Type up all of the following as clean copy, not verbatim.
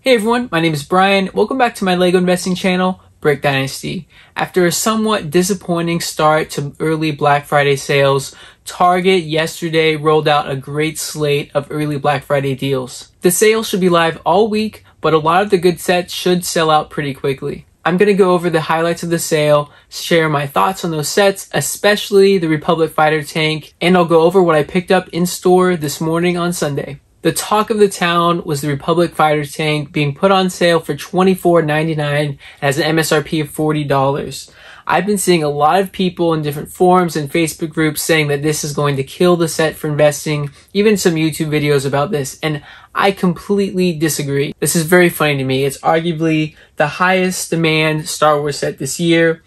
Hey everyone, my name is Brian. Welcome back to my LEGO investing channel, Brick Dynasty. After a somewhat disappointing start to early Black Friday sales, Target yesterday rolled out a great slate of early Black Friday deals. The sale should be live all week, but a lot of the good sets should sell out pretty quickly. I'm going to go over the highlights of the sale, share my thoughts on those sets, especially the Republic Fighter tank, and I'll go over what I picked up in store this morning on Sunday. The talk of the town was the Republic Fighter tank being put on sale for $24.99 as an MSRP of $40. I've been seeing a lot of people in different forums and Facebook groups saying that this is going to kill the set for investing, even some YouTube videos about this, and I completely disagree. This is very funny to me. It's arguably the highest demand Star Wars set this year.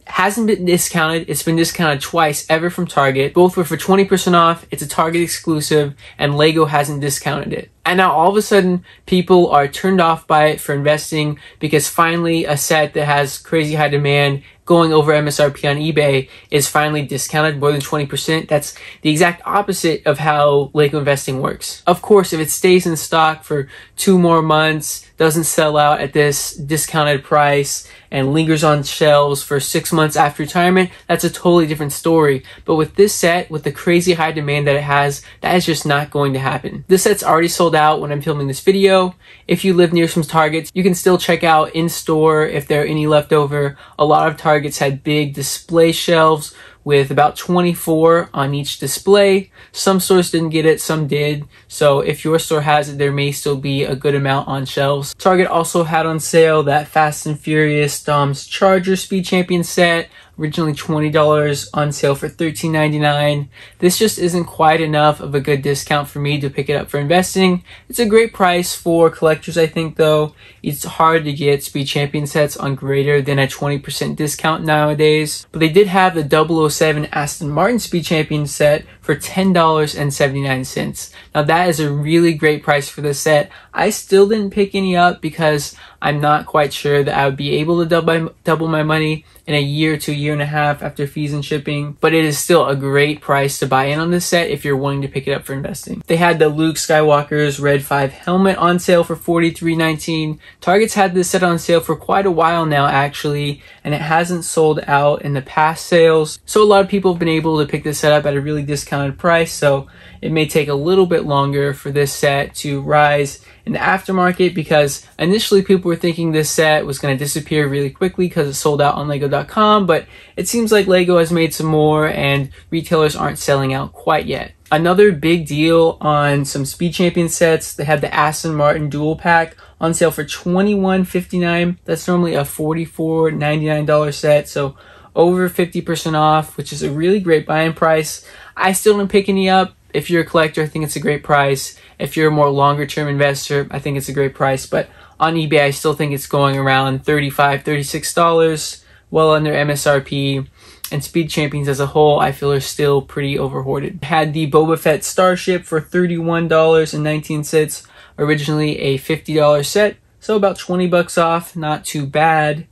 Hasn't been discounted. It's been discounted twice ever from Target. Both were for 20% off. It's a Target exclusive and LEGO hasn't discounted it. And now all of a sudden people are turned off by it for investing because finally a set that has crazy high demand going over MSRP on eBay is finally discounted more than 20%. That's the exact opposite of how LEGO investing works. Of course, if it stays in stock for 2 more months, doesn't sell out at this discounted price, and lingers on shelves for 6 months after retirement, that's a totally different story. But with this set, with the crazy high demand that it has, that is just not going to happen. This set's already sold out when I'm filming this video. If you live near some Targets, you can still check out in store if there are any left over. A lot of Targets had big display shelves with about 24 on each display. Some stores didn't get it, some did. So if your store has it, there may still be a good amount on shelves. Target also had on sale that Fast and Furious Dom's Charger Speed Champion set, originally $20, on sale for $13.99. This just isn't quite enough of a good discount for me to pick it up for investing. It's a great price for collectors, I think, though. It's hard to get Speed Champion sets on greater than a 20% discount nowadays. But they did have the 007 Aston Martin Speed Champion set for $10.79. Now that is a really great price for this set. I still didn't pick any up because I'm not quite sure that I would be able to double my money in a year to a year and a half after fees and shipping, but it is still a great price to buy in on this set if you're wanting to pick it up for investing. They had the Luke Skywalker's Red 5 helmet on sale for $43.19. Target's had this set on sale for quite a while now actually, and it hasn't sold out in the past sales. So a lot of people have been able to pick this set up at a really discounted price, so it may take a little bit longer for this set to rise in the aftermarket because initially people were thinking this set was going to disappear really quickly because it sold out on LEGO.com, but it seems like LEGO has made some more and retailers aren't selling out quite yet. Another big deal on some Speed Champion sets, they had the Aston Martin Dual Pack on sale for $21.59. That's normally a $44.99 set, so over 50% off, which is a really great buy-in price. I still didn't pick any up. If you're a collector, I think it's a great price. If you're a more longer-term investor, I think it's a great price. But on eBay, I still think it's going around $35, $36, well under MSRP. And Speed Champions as a whole, I feel, are still pretty overhoarded. Had the Boba Fett Starship for $31.19, originally a $50 set, so about 20 bucks off, not too bad.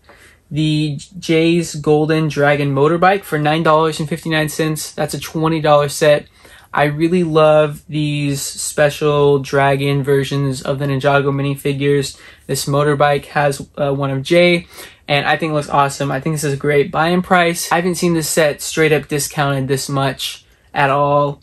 The Jay's Golden Dragon Motorbike for $9.59, that's a $20 set. I really love these special dragon versions of the Ninjago minifigures. This motorbike has one of Jay, and I think it looks awesome. I think this is a great buy-in price. I haven't seen this set straight up discounted this much at all.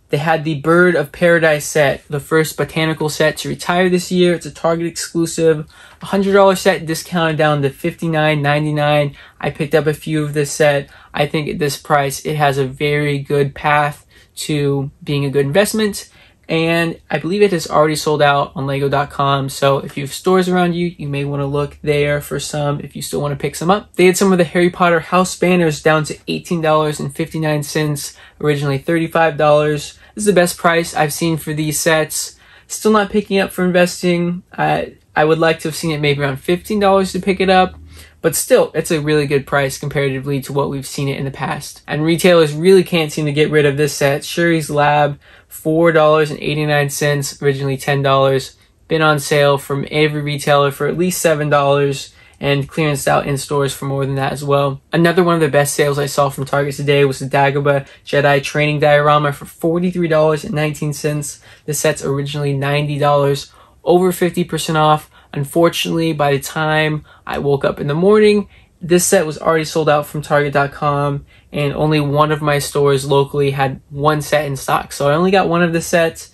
They had the Bird of Paradise set, the first botanical set to retire this year. It's a Target exclusive, $100 set discounted down to $59.99. I picked up a few of this set. I think at this price, it has a very good path to being a good investment, and I believe it has already sold out on LEGO.com, so if you have stores around you, you may want to look there for some if you still want to pick some up. They had some of the Harry Potter house banners down to $18.59, originally $35. This is the best price I've seen for these sets. Still not picking up for investing. I would like to have seen it maybe around $15 to pick it up. But still, it's a really good price comparatively to what we've seen it in the past. And retailers really can't seem to get rid of this set. Shuri's Lab, $4.89, originally $10. Been on sale from every retailer for at least $7 and clearanced out in stores for more than that as well. Another one of the best sales I saw from Target today was the Dagobah Jedi Training Diorama for $43.19. This set's originally $90, over 50% off. Unfortunately, by the time I woke up in the morning, this set was already sold out from Target.com, and only one of my stores locally had one set in stock. So I only got one of the sets.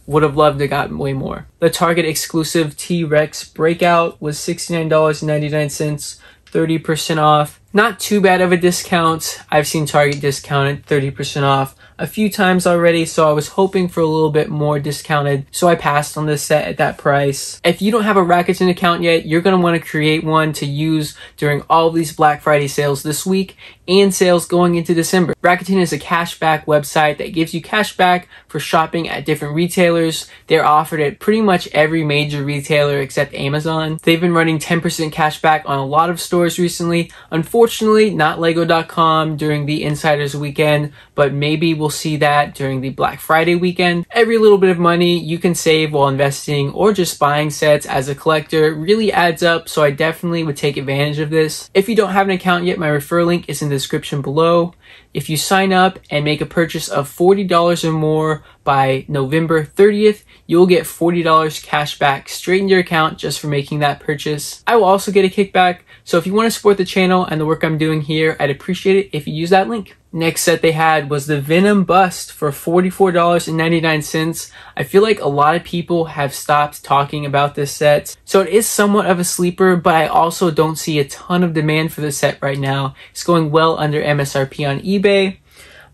Would have loved to got way more. The Target exclusive T-Rex Breakout was $69.99, 30% off. Not too bad of a discount. I've seen Target discounted 30% off a few times already, so I was hoping for a little bit more discounted, so I passed on this set at that price. If you don't have a Rakuten account yet, you're going to want to create one to use during all of these Black Friday sales this week and sales going into December. Rakuten is a cashback website that gives you cash back for shopping at different retailers. They're offered at pretty much every major retailer except Amazon. They've been running 10% cash back on a lot of stores recently. Unfortunately, not Lego.com during the Insiders weekend, but maybe we'll see that during the Black Friday weekend. Every little bit of money you can save while investing or just buying sets as a collector really adds up, so I definitely would take advantage of this. If you don't have an account yet, my referral link is in the description below. If you sign up and make a purchase of $40 or more by November 30th, you'll get $40 cash back straight in your account just for making that purchase. I will also get a kickback, so if you want to support the channel and the work I'm doing here, I'd appreciate it if you use that link. Next set they had was the Venom Bust for $44.99. I feel like a lot of people have stopped talking about this set, so it is somewhat of a sleeper, but I also don't see a ton of demand for this set right now. It's going well under MSRP on eBay.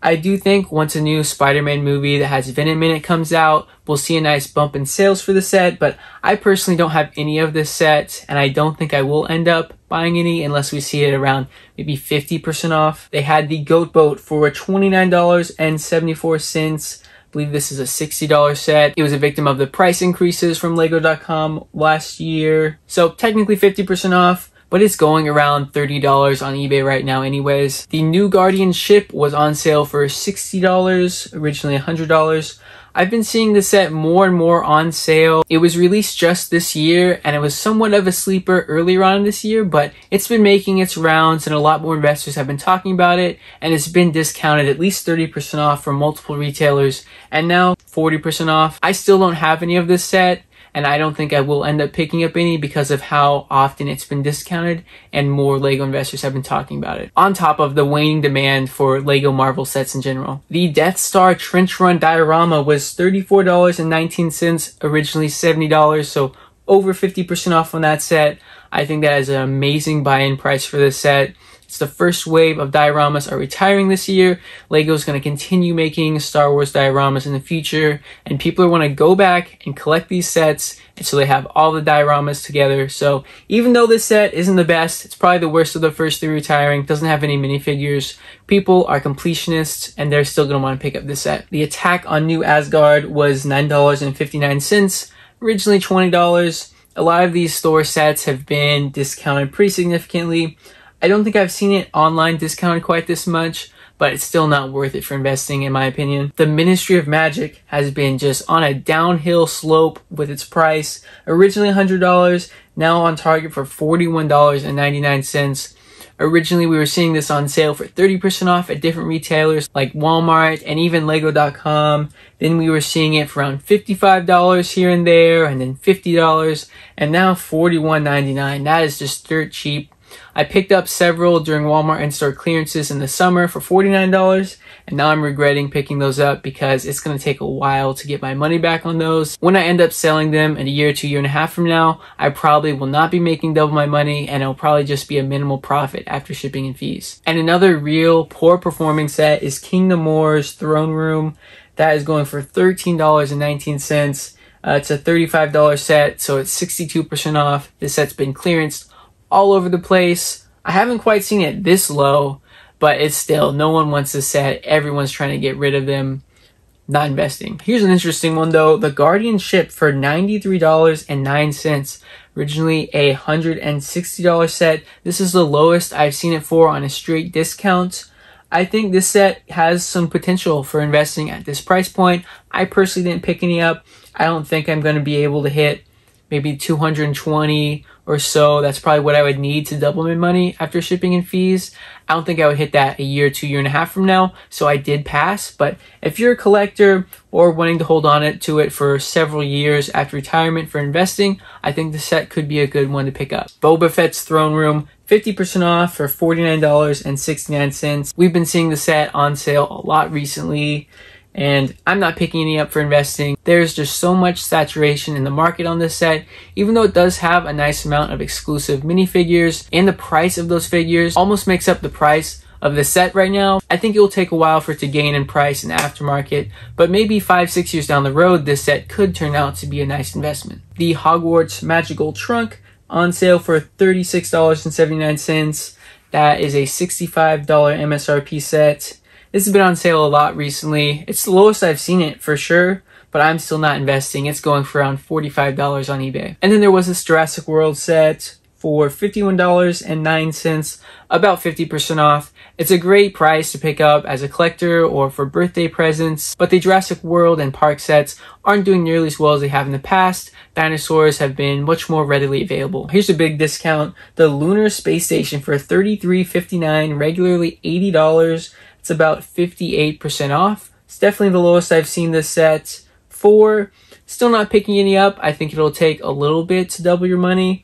I do think once a new Spider-Man movie that has Venom in it comes out, we'll see a nice bump in sales for the set, but I personally don't have any of this set, and I don't think I will end up buying any unless we see it around maybe 50% off. They had the Goat Boat for $29.74. I believe this is a $60 set. It was a victim of the price increases from Lego.com last year, so technically 50% off, but it's going around $30 on eBay right now anyways. The New Guardian ship was on sale for $60, originally $100. I've been seeing this set more and more on sale. It was released just this year, and it was somewhat of a sleeper earlier on this year, but it's been making its rounds, and a lot more investors have been talking about it, and it's been discounted at least 30% off from multiple retailers, and now 40% off. I still don't have any of this set, and I don't think I will end up picking up any because of how often it's been discounted and more Lego investors have been talking about it. On top of the waning demand for Lego Marvel sets in general. The Death Star Trench Run diorama was $34.19, originally $70, so over 50% off on that set. I think that is an amazing buy-in price for this set. It's the first wave of dioramas are retiring this year. Lego's going to continue making Star Wars dioramas in the future, and people want to go back and collect these sets, and so they have all the dioramas together. So even though this set isn't the best, it's probably the worst of the first three retiring, doesn't have any minifigures, people are completionists, and they're still going to want to pick up this set. The Attack on New Asgard was $9.59, originally $20. A lot of these store sets have been discounted pretty significantly. I don't think I've seen it online discounted quite this much, but it's still not worth it for investing in my opinion. The Ministry of Magic has been just on a downhill slope with its price. Originally $100, now on Target for $41.99. Originally we were seeing this on sale for 30% off at different retailers like Walmart and even Lego.com. Then we were seeing it for around $55 here and there, and then $50, and now $41.99. That is just dirt cheap. I picked up several during Walmart in-store clearances in the summer for $49, and now I'm regretting picking those up because it's going to take a while to get my money back on those. When I end up selling them in a year to year and a half from now, I probably will not be making double my money, and it'll probably just be a minimal profit after shipping and fees. And another real poor performing set is Kingdom Wars Throne Room. That is going for $13.19. It's a $35 set, so it's 62% off. This set's been clearanced all over the place. I haven't quite seen it this low, but it's still, no one wants this set. Everyone's trying to get rid of them. Not investing. Here's an interesting one though. The Guardian ship for $93.09. Originally a $160 set. This is the lowest I've seen it for on a straight discount. I think this set has some potential for investing at this price point. I personally didn't pick any up. I don't think I'm going to be able to hit maybe 220 or so. That's probably what I would need to double my money after shipping and fees. I don't think I would hit that a year, 2 years and a half from now, so I did pass. But if you're a collector or wanting to hold on to it for several years after retirement for investing, I think the set could be a good one to pick up. Boba Fett's Throne Room, 50% off for $49.69. We've been seeing the set on sale a lot recently, and I'm not picking any up for investing. There's just so much saturation in the market on this set, even though it does have a nice amount of exclusive minifigures, and the price of those figures almost makes up the price of the set right now. I think it will take a while for it to gain in price in the aftermarket, but maybe 5-6 years down the road, this set could turn out to be a nice investment. The Hogwarts Magical Trunk on sale for $36.79. That is a $65 MSRP set. This has been on sale a lot recently. It's the lowest I've seen it for sure, but I'm still not investing. It's going for around $45 on eBay. And then there was this Jurassic World set for $51.09, about 50% off. It's a great price to pick up as a collector or for birthday presents, but the Jurassic World and Park sets aren't doing nearly as well as they have in the past. Dinosaurs have been much more readily available. Here's a big discount. The Lunar Space Station for $33.59, regularly $80. It's about 58% off. It's definitely the lowest I've seen this set for. Still not picking any up. I think it'll take a little bit to double your money,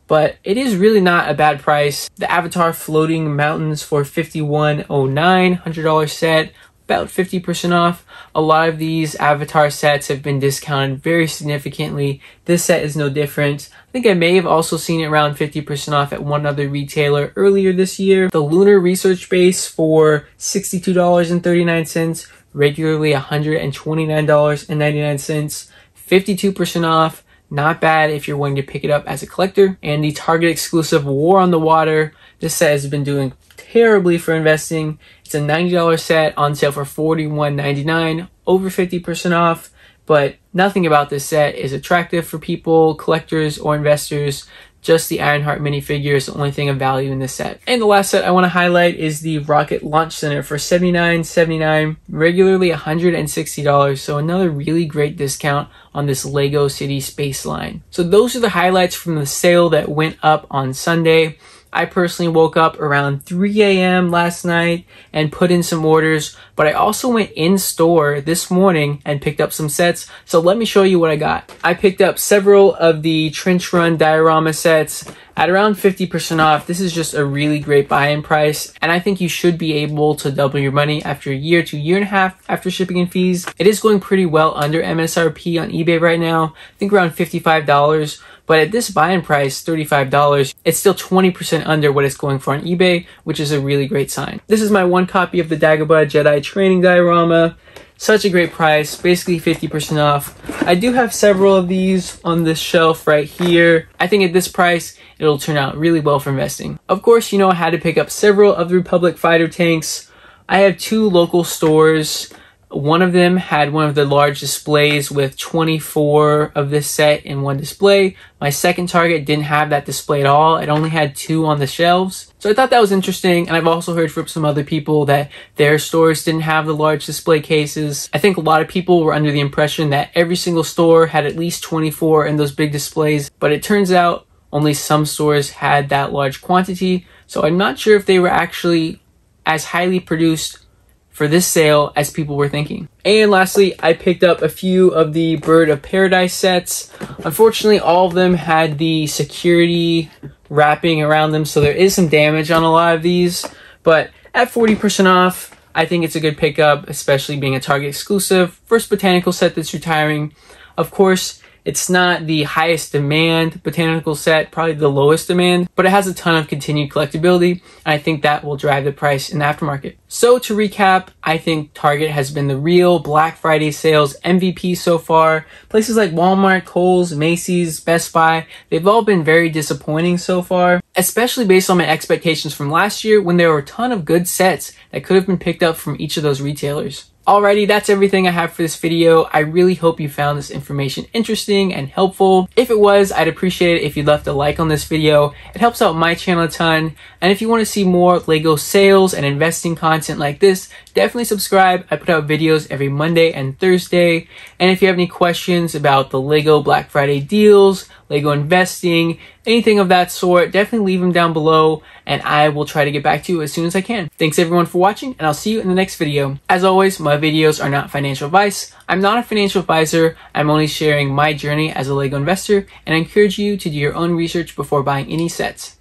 but it is really not a bad price. The Avatar Floating Mountains for $51.09, $100 set, about 50% off. A lot of these Avatar sets have been discounted very significantly. This set is no different. I think I may have also seen it around 50% off at one other retailer earlier this year. The Lunar Research Base for $62.39, regularly $129.99, 52% off. Not bad if you're wanting to pick it up as a collector. And the Target exclusive War on the Water. This set has been doing terribly for investing. It's a $90 set on sale for $41.99, over 50% off. But nothing about this set is attractive for people, collectors, or investors. Just the Ironheart minifigure is the only thing of value in this set. And the last set I want to highlight is the Rocket Launch Center for $79.79, regularly $160. So another really great discount on this Lego City Space line. So those are the highlights from the sale that went up on Sunday. I personally woke up around 3 a.m. last night and put in some orders, but I also went in store this morning and picked up some sets. So let me show you what I got. I picked up several of the Trench Run diorama sets at around 50% off. This is just a really great buy-in price, and I think you should be able to double your money after a year to year and a half after shipping and fees. It is going pretty well under MSRP on eBay right now. I think around $55. But at this buy-in price, $35, it's still 20% under what it's going for on eBay, which is a really great sign. This is my one copy of the Dagobah Jedi training diorama. Such a great price, basically 50% off. I do have several of these on this shelf right here. I think at this price, it'll turn out really well for investing. Of course, you know I had to pick up several of the Republic fighter tanks. I have 2 local stores. One of them had one of the large displays with 24 of this set in one display. My second Target didn't have that display at all. It only had 2 on the shelves. So I thought that was interesting, and I've also heard from some other people that their stores didn't have the large display cases. I think a lot of people were under the impression that every single store had at least 24 in those big displays, but it turns out only some stores had that large quantity. So I'm not sure if they were actually as highly produced for this sale as people were thinking. And lastly, I picked up a few of the Bird of Paradise sets. Unfortunately, all of them had the security wrapping around them, so there is some damage on a lot of these. But at 40% off, I think it's a good pickup, especially being a Target exclusive. First botanical set that's retiring. Of course, it's not the highest demand botanical set, probably the lowest demand, but it has a ton of continued collectability, and I think that will drive the price in the aftermarket. So to recap, I think Target has been the real Black Friday sales MVP so far. Places like Walmart, Kohl's, Macy's, Best Buy, they've all been very disappointing so far, especially based on my expectations from last year when there were a ton of good sets that could have been picked up from each of those retailers. Alrighty, that's everything I have for this video. I really hope you found this information interesting and helpful. If it was, I'd appreciate it if you left a like on this video. It helps out my channel a ton. And if you want to see more LEGO sales and investing content like this, definitely subscribe. I put out videos every Monday and Thursday. And if you have any questions about the LEGO Black Friday deals, LEGO investing, anything of that sort, definitely leave them down below and I will try to get back to you as soon as I can. Thanks everyone for watching, and I'll see you in the next video. As always, my videos are not financial advice. I'm not a financial advisor. I'm only sharing my journey as a LEGO investor, and I encourage you to do your own research before buying any sets.